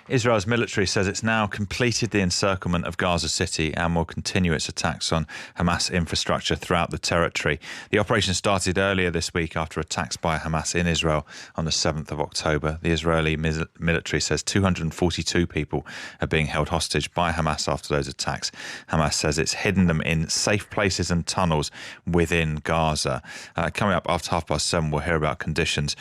Israel's military says it's now completed the encirclement of Gaza City and will continue its attacks on Hamas infrastructure throughout the territory. The operation started earlier this week after attacks by Hamas in Israel on the 7th of October. The Israeli military says 242 people are being held hostage by Hamas after those attacks. Hamas says it's hidden them in safe places and tunnels within Gaza. Coming up after 7:30, we'll hear about conditions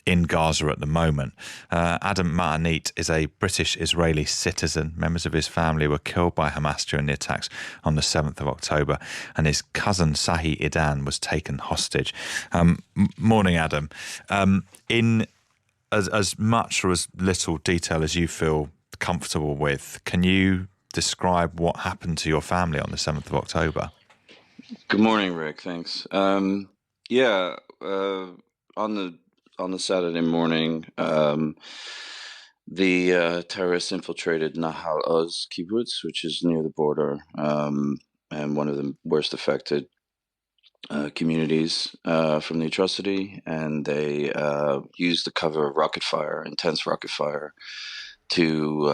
in Gaza at the moment. Adam Ma'anit is a British-Israeli citizen. Members of his family were killed by Hamas during the attacks on the 7th of October, and his cousin Tsachi Idan was taken hostage. Morning, Adam. In as much or as little detail as you feel comfortable with, can you describe what happened to your family on the 7th of October? Good morning, Rick. Thanks. Yeah, on the Saturday morning, the terrorists infiltrated Nahal Oz kibbutz, which is near the border, and one of the worst affected communities from the atrocity. And they used the cover of rocket fire, intense rocket fire, to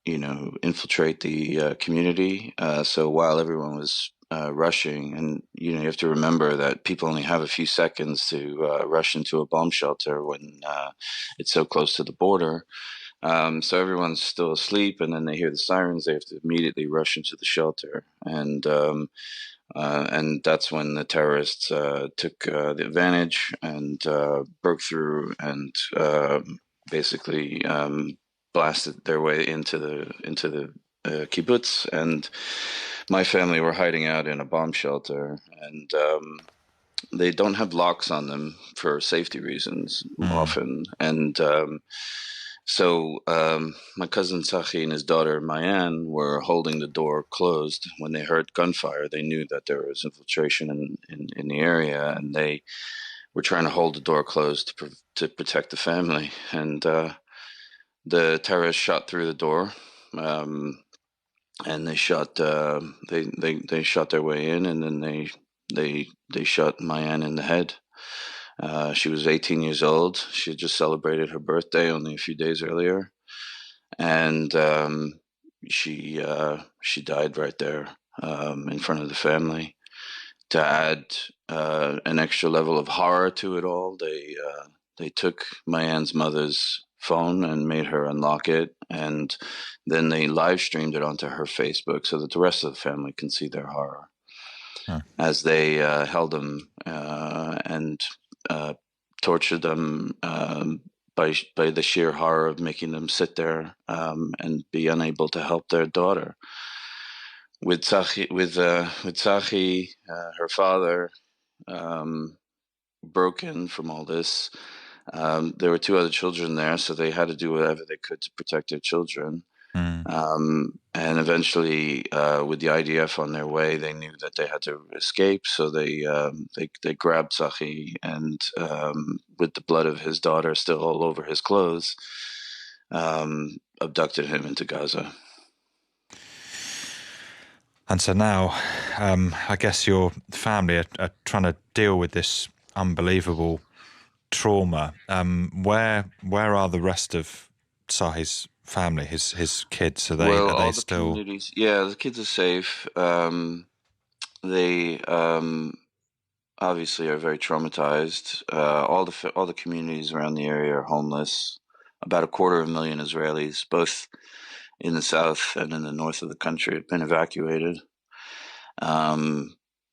infiltrate the community. So while everyone was rushing, and you have to remember that people only have a few seconds to rush into a bomb shelter when it's so close to the border. So everyone's still asleep, and then they hear the sirens. They have to immediately rush into the shelter, and that's when the terrorists took the advantage and broke through and basically blasted their way into the kibbutz. And my family were hiding out in a bomb shelter, and they don't have locks on them for safety reasons often. And so my cousin Tsachi and his daughter Mayan were holding the door closed. When they heard gunfire, they knew that there was infiltration in the area, and they were trying to hold the door closed to protect the family. And the terrorists shot through the door. And they shot they shot their way in, and then they shot Mayan in the head. She was 18 years old. She had just celebrated her birthday only a few days earlier, and she died right there in front of the family. To add an extra level of horror to it all, they took Mayan's mother's phone and made her unlock it, and then they live streamed it onto her Facebook so that the rest of the family can see their horror as they held them and tortured them by the sheer horror of making them sit there and be unable to help their daughter. With Tsachi, her father, broken from all this. There were two other children there, so they had to do whatever they could to protect their children. And eventually, with the IDF on their way, they knew that they had to escape. So they grabbed Tsachi and, with the blood of his daughter still all over his clothes, abducted him into Gaza. And so now, I guess your family are trying to deal with this unbelievable trauma. Where are the rest of Tsachi's family, his kids? Are they still? The kids are safe. They obviously are very traumatized. All the communities around the area are homeless. About 250,000 Israelis, both in the south and in the north of the country, have been evacuated.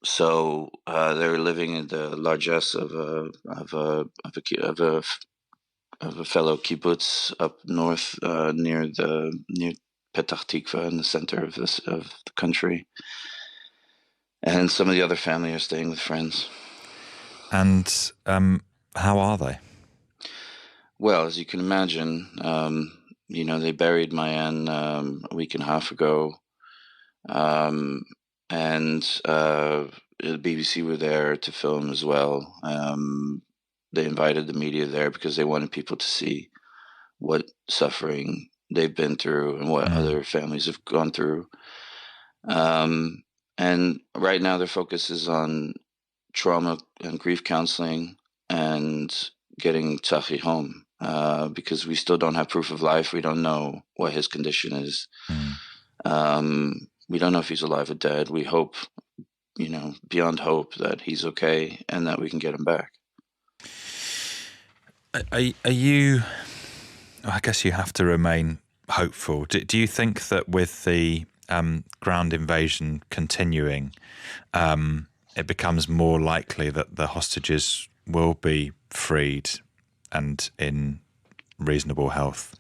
So they're living in the largesse of a fellow kibbutz up north, near Petah Tikva, in the center of the country. And some of the other family are staying with friends. And how are they? Well, as you can imagine, they buried Mayan a week and a half ago. And the BBC were there to film as well. They invited the media there because they wanted people to see what suffering they've been through and what other families have gone through. And right now their focus is on trauma and grief counseling and getting Tsachi home. because we still don't have proof of life. We don't know what his condition is. Mm. We don't know if he's alive or dead. We hope, beyond hope, that he's okay and that we can get him back. Are you? I guess you have to remain hopeful. Do you think that with the ground invasion continuing, it becomes more likely that the hostages will be freed and in reasonable health?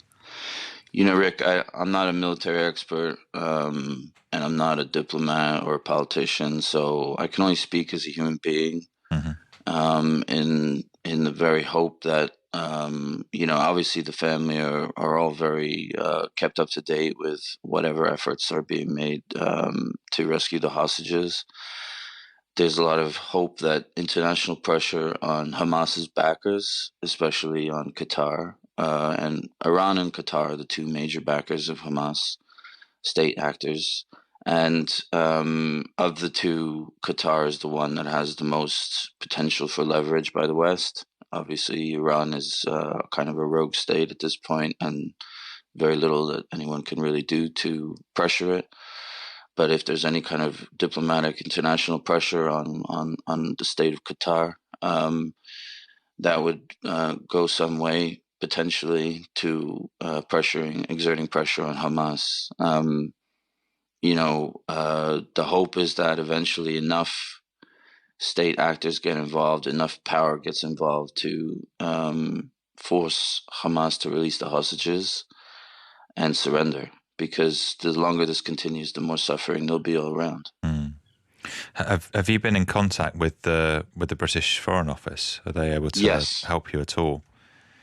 Rick, I'm not a military expert, and I'm not a diplomat or a politician, so I can only speak as a human being. In the very hope that obviously the family are all very kept up to date with whatever efforts are being made to rescue the hostages. There's a lot of hope that international pressure on Hamas's backers, especially on Qatar, and Iran and Qatar are the two major backers of Hamas, state actors. And of the two, Qatar is the one that has the most potential for leverage by the West. Obviously, Iran is kind of a rogue state at this point, and very little that anyone can really do to pressure it. But if there's any kind of diplomatic international pressure on the state of Qatar, that would go some way potentially to exerting pressure on Hamas. The hope is that eventually enough state actors get involved, enough power gets involved to force Hamas to release the hostages and surrender. Because the longer this continues, the more suffering there'll be all around. Mm. Have you been in contact with the British Foreign Office? Are they able to help you at all?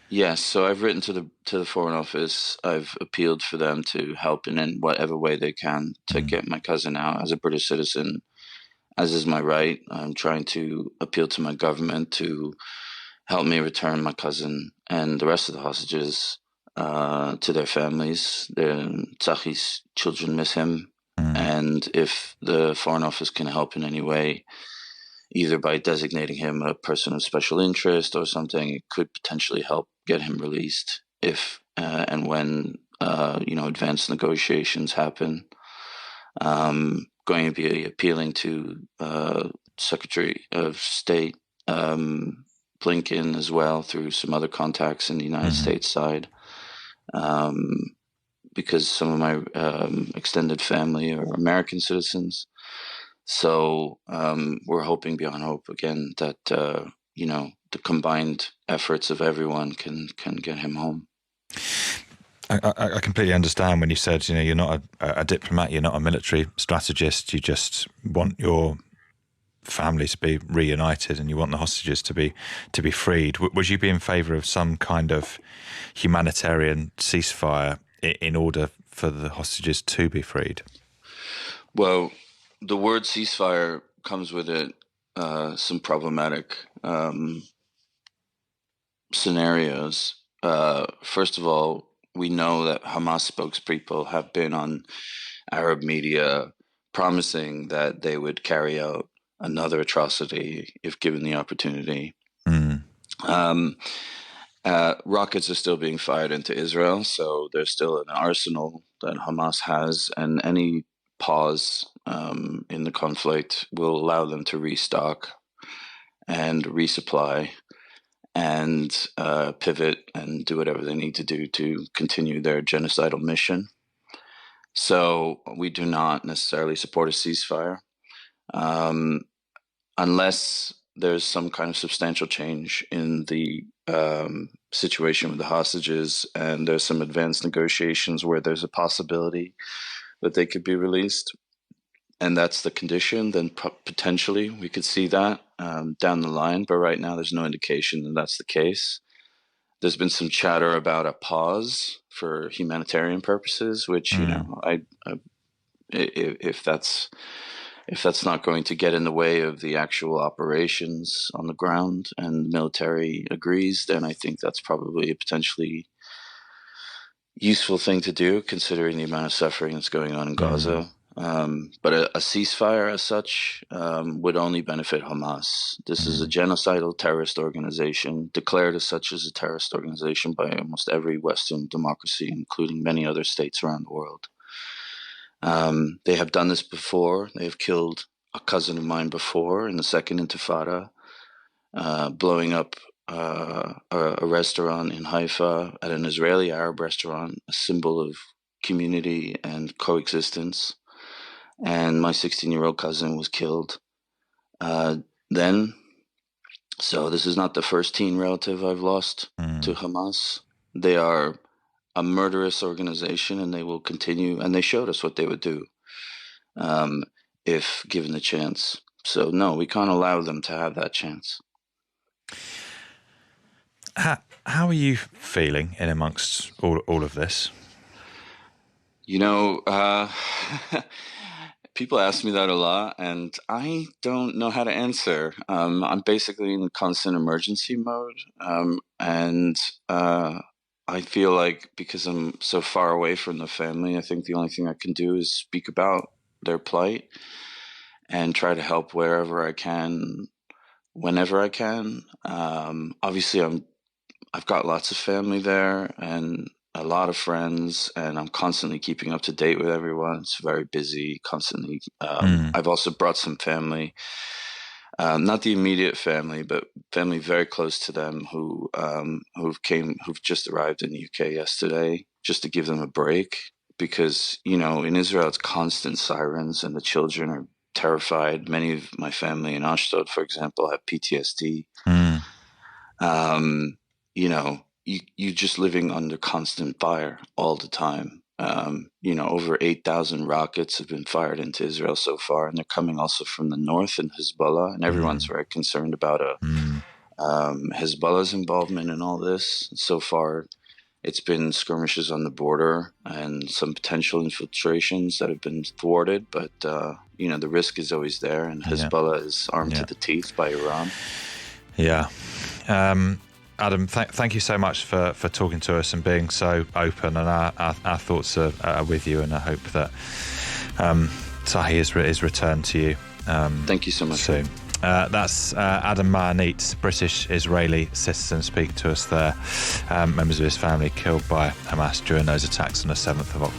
Yes. So I've written to the Foreign Office. I've appealed for them to help in whatever way they can to get my cousin out as a British citizen, as is my right. I'm trying to appeal to my government to help me return my cousin and the rest of the hostages to their families. Tsachi's children miss him. And if the Foreign Office can help in any way, either by designating him a person of special interest or something, it could potentially help get him released if and when advanced negotiations happen. Going to be appealing to Secretary of State Blinken as well through some other contacts in the United States side. Because some of my extended family are American citizens. So we're hoping beyond hope again that, the combined efforts of everyone can get him home. I completely understand when you said, you're not a diplomat, you're not a military strategist, you just want your family to be reunited and you want the hostages to be freed. Would you be in favour of some kind of humanitarian ceasefire in order for the hostages to be freed? Well, the word ceasefire comes with it some problematic scenarios. First of all, we know that Hamas spokespeople have been on Arab media promising that they would carry out another atrocity if given the opportunity. Rockets are still being fired into Israel, so there's still an arsenal that Hamas has, and any pause in the conflict will allow them to restock and resupply and pivot and do whatever they need to do to continue their genocidal mission. So we do not necessarily support a ceasefire unless there's some kind of substantial change in the situation with the hostages and there's some advanced negotiations where there's a possibility that they could be released. And that's the condition, then potentially we could see that down the line. But right now, there's no indication that that's the case. There's been some chatter about a pause for humanitarian purposes, which if that's not going to get in the way of the actual operations on the ground, and the military agrees, then I think that's probably a potentially useful thing to do, considering the amount of suffering that's going on in Gaza. But a ceasefire as such would only benefit Hamas. This is a Mm. genocidal terrorist organization, declared as such as a terrorist organization by almost every Western democracy, including many other states around the world. They have done this before. They have killed a cousin of mine before in the Second Intifada, blowing up a restaurant in Haifa, at an Israeli Arab restaurant, a symbol of community and coexistence. And my 16-year-old cousin was killed then. So this is not the first teen relative I've lost to Hamas. They are a murderous organization, and they will continue. And they showed us what they would do if given the chance. So no, we can't allow them to have that chance. How are you feeling in amongst all of this? You know, people ask me that a lot, and I don't know how to answer. I'm basically in constant emergency mode, and I feel like because I'm so far away from the family, I think the only thing I can do is speak about their plight and try to help wherever I can, whenever I can. Obviously, I've got lots of family there and a lot of friends, and I'm constantly keeping up to date with everyone. It's very busy, constantly. I've also brought some family, not the immediate family, but family very close to them who've just arrived in the UK yesterday, just to give them a break. Because, in Israel, it's constant sirens and the children are terrified. Many of my family in Ashdod, for example, have PTSD. You're just living under constant fire all the time. Over 8,000 rockets have been fired into Israel so far, and they're coming also from the north and Hezbollah, and everyone's very concerned about Hezbollah's involvement in all this. So far, it's been skirmishes on the border and some potential infiltrations that have been thwarted, but the risk is always there, and Hezbollah is armed to the teeth by Iran. Yeah. Adam, thank you so much for talking to us and being so open, and our thoughts are with you, and I hope that Tsachi is returned to you thank you so much soon. That's Adam Mahanit, British-Israeli citizen, speaking to us there. Members of his family killed by Hamas during those attacks on the 7th of October.